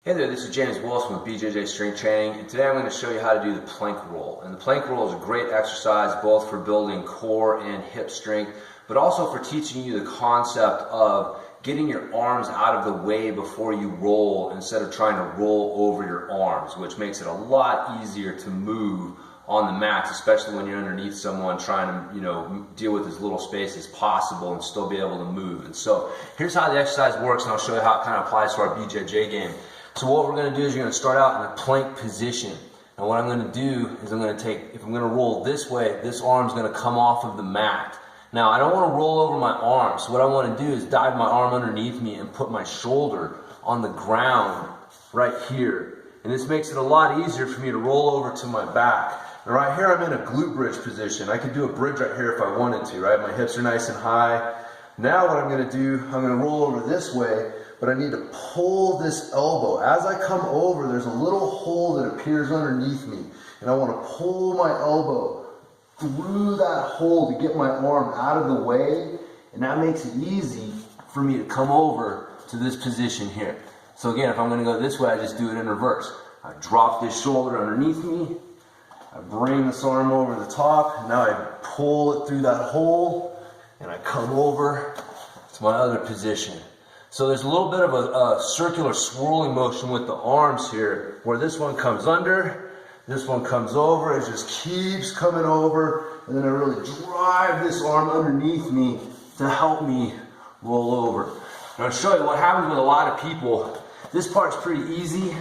Hey there, this is James Wilson with BJJ Strength Training, and today I'm going to show you how to do the plank roll. And the plank roll is a great exercise both for building core and hip strength, but also for teaching you the concept of getting your arms out of the way before you roll instead of trying to roll over your arms, which makes it a lot easier to move on the mats, especially when you're underneath someone trying to, deal with as little space as possible and still be able to move. And so here's how the exercise works, and I'll show you how it kind of applies to our BJJ game. So what we're going to do is you're going to start out in a plank position. And what I'm going to do is if I'm going to roll this way, this arm's going to come off of the mat. Now I don't want to roll over my arm, so what I want to do is dive my arm underneath me and put my shoulder on the ground right here. And this makes it a lot easier for me to roll over to my back. And right here I'm in a glute bridge position. I could do a bridge right here if I wanted to, right? My hips are nice and high. Now what I'm going to do, I'm going to roll over this way, but I need to pull this elbow. As I come over, there's a little hole that appears underneath me, and I want to pull my elbow through that hole to get my arm out of the way, and that makes it easy for me to come over to this position here. So again, if I'm going to go this way, I just do it in reverse. I drop this shoulder underneath me, I bring this arm over the top, and now I pull it through that hole, and I come over to my other position. So there's a little bit of a circular swirling motion with the arms here, where this one comes under, this one comes over, it just keeps coming over, and then I really drive this arm underneath me to help me roll over. Now I'll show you what happens with a lot of people. This part's pretty easy.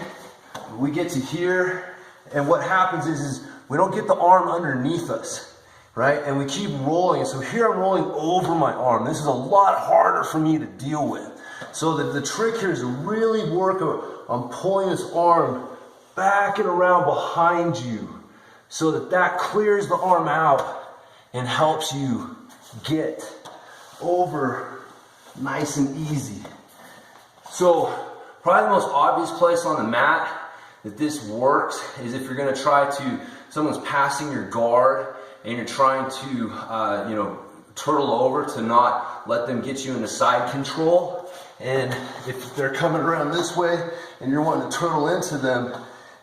We get to here, and what happens is we don't get the arm underneath us, right? And we keep rolling. So here I'm rolling over my arm. This is a lot harder for me to deal with. So the trick here is to really work on pulling this arm back and around behind you so that clears the arm out and helps you get over nice and easy. So probably the most obvious place on the mat that this works is if you're going to try to, someone's passing your guard and you're trying to, turtle over to not let them get you into side control. And if they're coming around this way and you're wanting to turtle into them,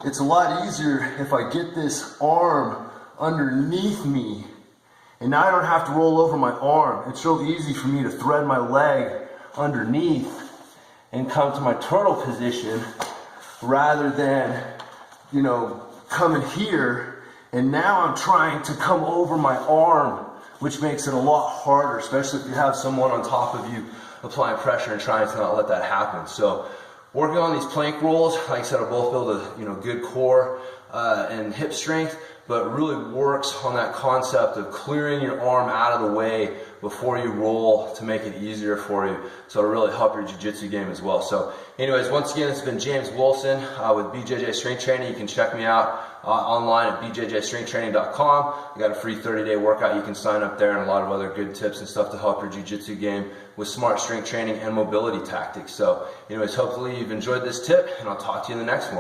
it's a lot easier if I get this arm underneath me. And now I don't have to roll over my arm. It's so easy for me to thread my leg underneath and come to my turtle position rather than, coming here. And now I'm trying to come over my arm, which makes it a lot harder, especially if you have someone on top of you applying pressure and trying to not let that happen. So working on these plank rolls, like I said, will both build a good core and hip strength, but really works on that concept of clearing your arm out of the way before you roll to make it easier for you. So it'll really help your jiu-jitsu game as well. So anyways, once again, it's been James Wilson with BJJ Strength Training. You can check me out online at bjjstrengthtraining.com. I got a free 30-day workout. You can sign up there, and a lot of other good tips and stuff to help your jiu-jitsu game with smart strength training and mobility tactics. So anyways, hopefully you've enjoyed this tip, and I'll talk to you in the next one.